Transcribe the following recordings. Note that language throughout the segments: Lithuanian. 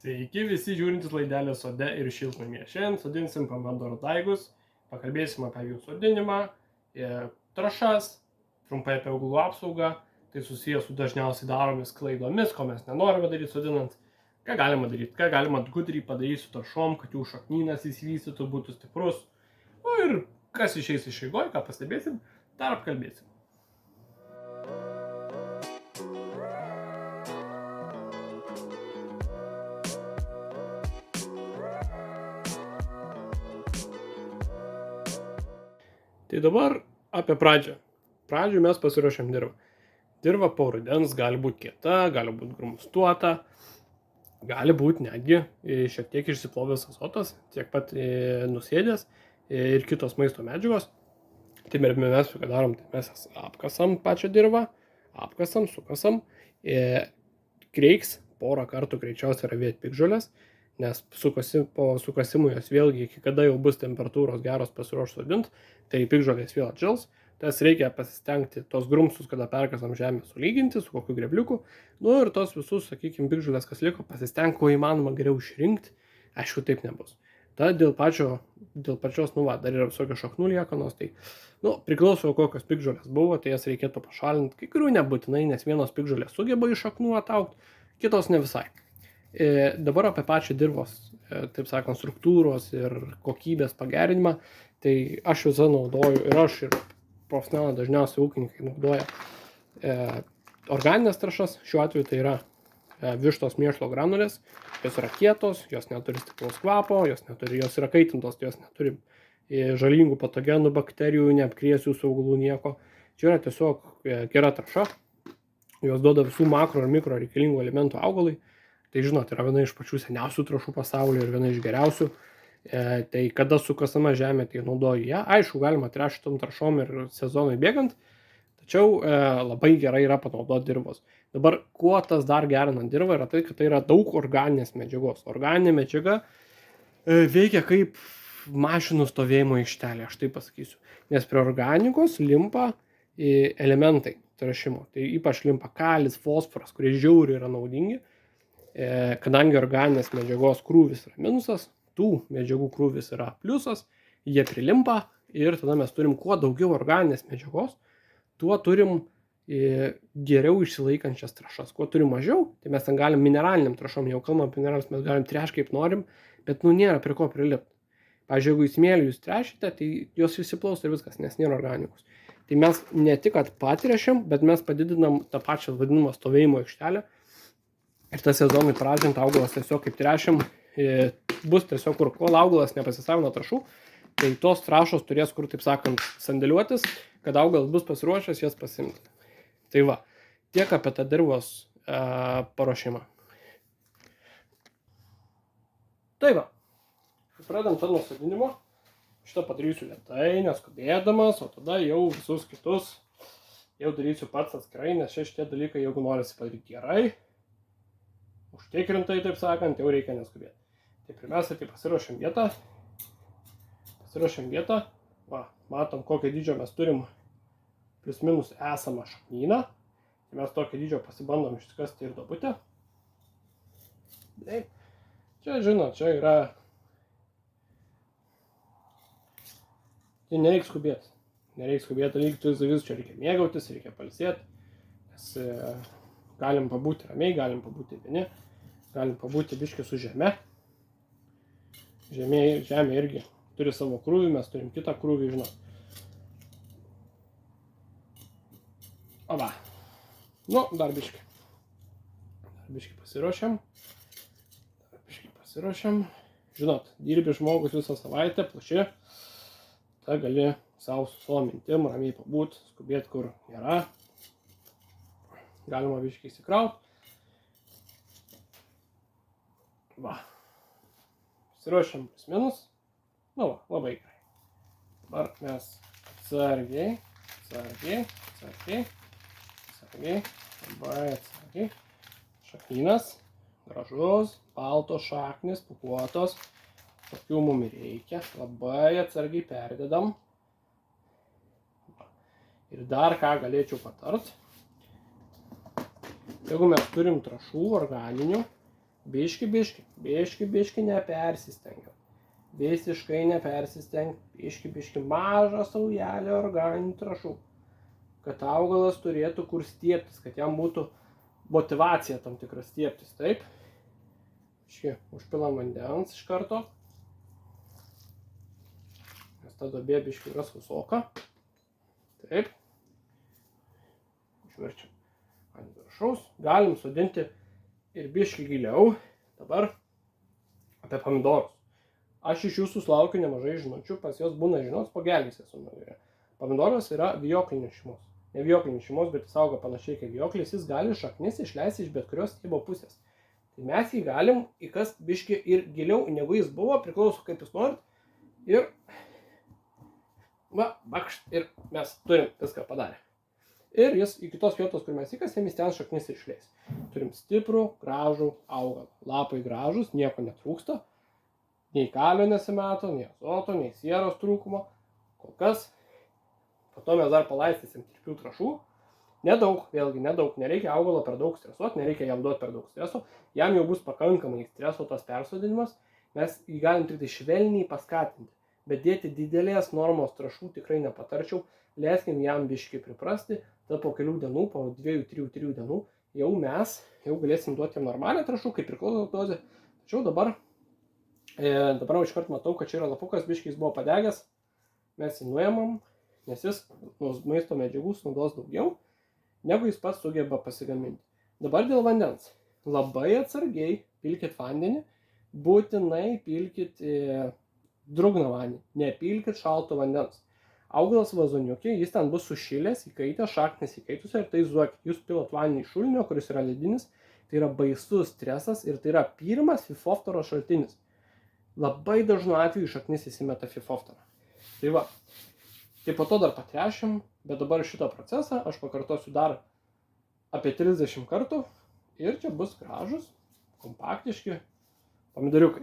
Sveiki visi žiūrintys laidelę sode ir šiltnamyje. Šiandien sodinsim pomidorų daigus, pakalbėsim apie jų sodinimą, trąšas, trumpai apie augalų apsaugą, tai susijęs su dažniausiai daromis klaidomis, ko mes nenorime daryti sodinant, ką galima daryti, ką galima gudriai padaryti su trąšom, kad jų šaknynas įsivystytų, būtų stiprus, ir kas išeis iš eigoj, ką pastebėsim, dar apkalbėsim. Tai dabar apie pradžią. Pradžioj mes pasiruošiam dirvą. Dirva po rudens gali būti kieta, gali būti grumustuota, gali būti netgi šiek tiek išsiplovęs azotas, tiek pat nusėdęs ir kitos maisto medžiagos. Tai mes ką darom, tai mes apkasam pačią dirvą, apkasam, sukasam, reiks porą kartų greičiausiai ravėti piktžoles, nes po sukasimų jos vėlgi iki kada jau bus temperatūros geros pasiruoš sodint, tai piktžolės vėl atžils. Tas reikia pasistengti tos grumstus, kada perkasam žemę, sulyginti su kokiu grebliuku. Ir tos visus, sakykime, piktžolės, kas liko, pasistengti, kuo įmanoma geriau išrinkti. Aišku, taip nebus. Tad dėl pačios, dar yra visokios šaknų liekanos, tai, priklauso kokios piktžolės buvo, tai jas reikėtų pašalinti. Kai kurių nebūtinai, nes vienos piktžolės sugeba iš šaknų ataugti, kitos ne visai. Dabar apie pačią dirvos, taip sakant, struktūros ir kokybės pagerinimą, tai aš visą naudoju ir aš ir profesionalai dažniausiai ūkininkai naudoja organinės trąšas, šiuo atveju tai yra vištos mėšlo granulės, jos yra kietos, jos neturi stipraus kvapo, jos yra kaitintos, jos neturi žalingų patogenų, bakterijų, neapkrės jūsų augalų nieko. Čia yra tiesiog gera trąša, jos duoda visų makro ir mikro reikalingų elementų augalai. Tai žinot, yra viena iš pačių seniausių trąšų pasaulyje ir viena iš geriausių. Tai kada sukasama žemė, tai naudoju ją. Aišku, galima tręšti tom trąšom ir sezonui bėgant, tačiau labai gerai yra panaudoti dirvos. Dabar, kuo tas dar gerina dirvą, yra tai, kad tai yra daug organinės medžiagos. Organinė medžiaga veikia kaip mašinų stovėjimo aikštelė, aš taip pasakysiu. Nes prie organikos limpa elementai trąšimo. Tai ypač limpa kalis, fosforas, kurie žiauriai yra naudingi. Kadangi organinės medžiagos krūvis yra minusas, tų medžiagų krūvis yra pliusas, jie prilimpa ir tada mes turim kuo daugiau organinės medžiagos, tuo turim geriau išsilaikančias trąšas. Kuo turim mažiau, tai mes ten galim mineraliniam trąšom, jau kalbam apie mineralus, mes galim tręšti kaip norim, bet nėra prie ko prilipti. Pavyzdžiui, jeigu į smėlį jūs tręšite, tai jos išsiplaus ir viskas, nes nėra organikos. Tai mes ne tik patręšiam, bet mes padidinam tą pačią vadinamą stovėjimo aikštelę. Ir tas sezonui pradžiant augalas tiesiog kaip tręšiam, bus tiesiog kur kol augalas nepasisavina trąšų, tai tos trąšos turės kur, taip sakant, sandėliuotis, kad augalas bus pasiruošęs jas pasimti. Tai va, tiek apie tą dirvos paruošimą. Tai va, pradant nuo sodinimo, šitą padarysiu lėtai, neskubėdamas, o tada jau visus kitus jau darysiu pats atskirai, nes šitie dalykai, jeigu norisi padaryti gerai, užtikrintai, taip sakant, jau reikia neskubėti. Tai pirmiausia, tai pasiruošiam vietą. Va, matom, kokio dydžio mes turim plius minus esamą šaknyną. Tai mes tokio dydžio pasibandom išsikasti ir duobutę. Čia, žinot, čia yra... Tai nereikia skubėti. Čia reikia mėgautis, reikia pailsėti. Nes galim pabūti ramiai, galim pabūti vieni. Galim pabūti biškį su žeme. Žemė irgi turi savo krūvį, mes turim kitą krūvį, žinot. O va. Dar biškį. Pasiruošiam. Žinot, dirbi žmogus visą savaitę, plaši. Ta gali savo su savo mintim ramiai pabūti, skubėti kur nėra. Galima biškį įsikrauti. Va, pasiruošiam plius minus, labai gerai. Dabar mes atsargiai, labai atsargiai, šaknynas, gražus, baltos šaknis, pūkuotos, tokių mums reikia, labai atsargiai perdedam. Ir dar ką galėčiau patart, jeigu mes turim trąšų organinių, Biški nepersistengiam. Visiškai nepersistengiam. Biški mažą saujelę organinių trąšų. Kad augalas turėtų kur stiebtis, kad jam būtų motyvacija tam tikras stiebtis, taip. Užpilam vandens iš karto. Nes ta duobė biški yra sausoka. Taip. Užverčiam ant viršaus. Galim sodinti ir biški giliau. Dabar apie pomidorus. Aš iš jūsų sulaukiu nemažai žinučių, pas jos būna žinot, spuogelis esu nuvirę. Pomidoras yra vijoklinis šeimos. Ne vijoklinis šeimos, bet jis auga panašiai kaip vijoklis, jis gali šaknis išleisti iš bet kurios stiebo pusės. Tai mes jį galim įkast biški ir giliau, negu jis buvo, priklauso kaip jūs norit. Ir bakšt, ir mes turim viską padarę. Ir jis į kitos vietos, kur mes įkasėm, jis ten šaknis išleis. Turim stiprų, gražų augalą. Lapai gražus, nieko netrūksta. Nei kalio nesimato, nei azoto, nei sieros trūkumo. Kol kas. Po to mes dar palaistysim tirpių trąšų. Nedaug, vėlgi nedaug. Nereikia augalo per daug stresuoti, nereikia jam duoti per daug streso. Jam jau bus pakankamai streso tas persodinimas. Mes jį galim tik tai švelniai paskatinti. Bet dėti didelės normos trąšų tikrai nepatarčiau. Leiskim jam biški priprasti. Tada po kelių dienų, po 2-3 dienų, jau mes galėsim duoti jam normalią trąšų, kaip priklauso dozė. Tačiau dabar iš kart matau, kad čia yra lapukas, biškis buvo padegęs. Mes jį nuėmam, nes jis maisto medžiagų sunaudos daugiau, negu jis pats sugeba pasigaminti. Dabar dėl vandens. Labai atsargiai pilkit vandenį, būtinai pilkit drungną vandenį, nepilkit šalto vandens. Augalas vazoniukė, jis ten bus sušilęs, įkaitęs, šaknis įkaitusi ir tai zuokit. Jūs pilat vandenį iš šulinio, kuris yra ledinis, tai yra baisus stresas ir tai yra pirmas fifoftoro šaltinis. Labai dažnu atveju šaknis įsimeta fifoftorą. Tai va, tai po to dar patrešim, bet dabar šitą procesą aš pakartosiu dar apie 30 kartų ir čia bus gražus, kompaktiški pomidoriukai.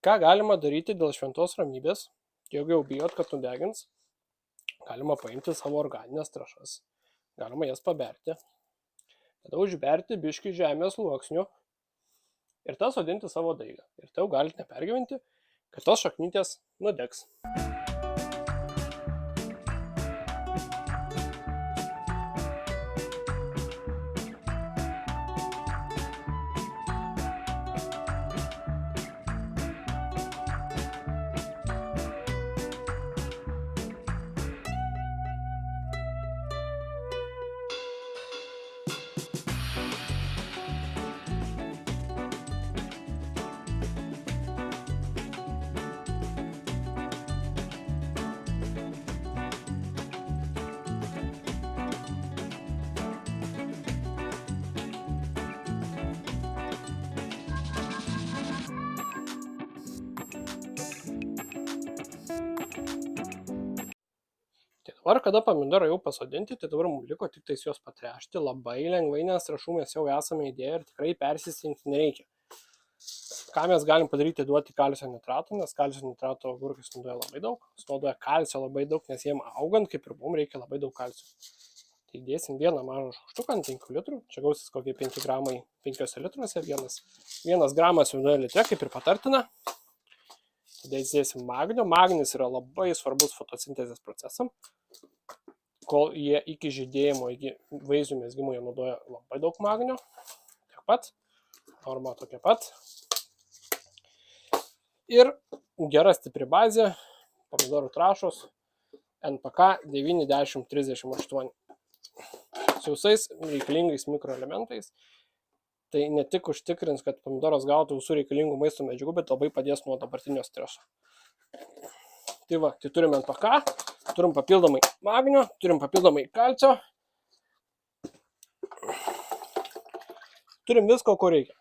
Ką galima daryti dėl šventos ramybės, jeigu jau bijot, kad nudegins, galima paimti savo organinės trąšas, galima jas paberti, tada užberti biškį žemės sluoksnių ir tą sodinti savo daigą. Ir tai jau galite nepergyventi, kad tos šaknytės nudegs. Dabar, kada pomidorai jau pasodinti, tai dabar mums liko tik tais juos patrešti labai lengvai, nes trąšų mes jau esame įdėję ir tikrai persistengti nereikia. Ką mes galim padaryti, duoti kalcio nitrato, nes kalcio nitrato agurkai sunaudoja labai daug, sunaudoja kalcio labai daug, nes jiem augant, kaip ir mums, reikia labai daug kalcio. Tai dėsim vieną mažą šaukštuką ant 5 litrų, čia gausis kokie 5 gramai 5 litruose, 1 gramas vienoje litre, kaip ir patartina. Tada įdėsim magnio. Magnis yra labai svarbus fotosintezės procesam. Kol jie iki žydėjimo, iki vaisių mezgimo jie naudoja labai daug magnio. Tiek pat. Norma tokia pat. Ir gera stipri bazė. Pomidorų trąšos. NPK 9038. Su visais reikalingais mikroelementais. Tai ne tik užtikrins, kad pomidoras gautų visų reikalingų maisto medžiagų, bet labai padės nuo dabartinio streso. Tai va, tai turim NPK, turim papildomai magnio, turim papildomai kalcio. Turim visko, ko reikia.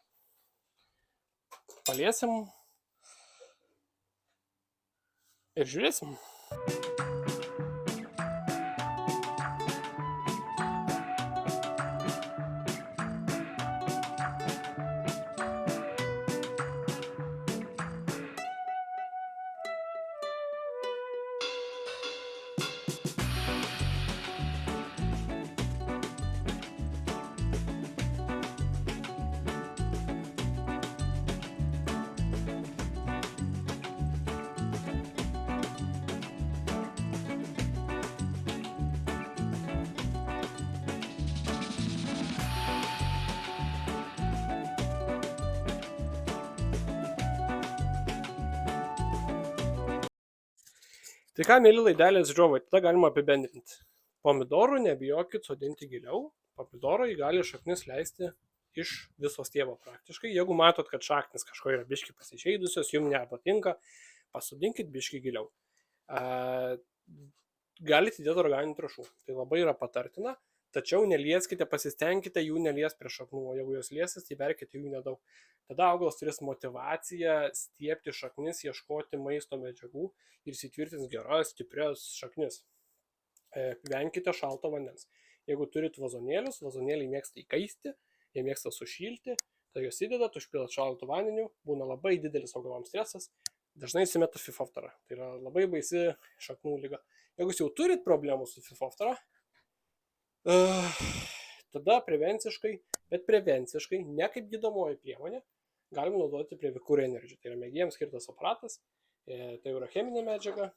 Paliesim ir žiūrėsim. Tai ką, mėly laidelės žiūrovai, tada galima apibendrinti. Pomidorų nebijokit sodinti giliau. Pomidorai gali šaknis leisti iš viso stiebo praktiškai. Jeigu matot, kad šaknis kažko yra biški pasižeidusios, jums nepatinka, pasodinkit biški giliau. Galite įdėti organinių trąšų. Tai labai yra patartina. Tačiau nelieskite, pasistengkite jų nelies prie šaknų, o jeigu jos liesis, tai berkite jų nedaug. Tada augalas turės motivaciją stiepti šaknis, ieškoti maisto medžiagų ir įsitvirtins geras, stiprias šaknis. Venkite šalto vandens. Jeigu turit vazonėlius, vazonėliai mėgsta įkaisti, jie mėgsta sušilti, tai juos įdedat, užpilat šaltų vandeniu, būna labai didelis augalams stresas, dažnai įsimeta Phytophthora. Tai yra labai baisi šaknų liga. Jeigu jūs jau turit problemų su Phytophthora, tada prevenciškai, ne kaip gydomoji priemonė, galim naudoti Previcure Energy. Tai yra mėgėjams skirtas aparatas, tai yra cheminė medžiaga,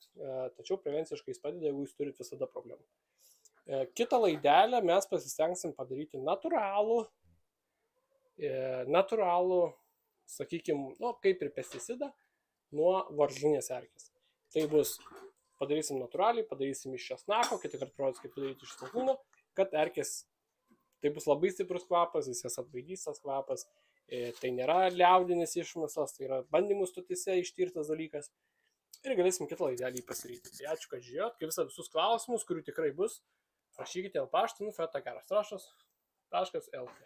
tačiau prevenciškai jis padeda, jeigu jūs turit visada problemų. Kitą laidelę mes pasistengsim padaryti natūralų, sakykime, kaip ir pesticidą nuo varžinės erkės. Tai bus, padarysim natūraliai, padarysim iš česnako, kitą kartą parodys, kaip padaryti iš svogūno, kad erkės, tai bus labai stiprus kvapas, jis jas atbaidys tas kvapas, tai nėra liaudinis išmisas, tai yra bandymų stotyse ištirtas dalykas ir galėsim kitą laidelį pasiryti. Tai ačiū, kad žiūrėjot, kaip visą visus klausimus, kurių tikrai bus, rašykite paštu feta-geras-trašas.lt.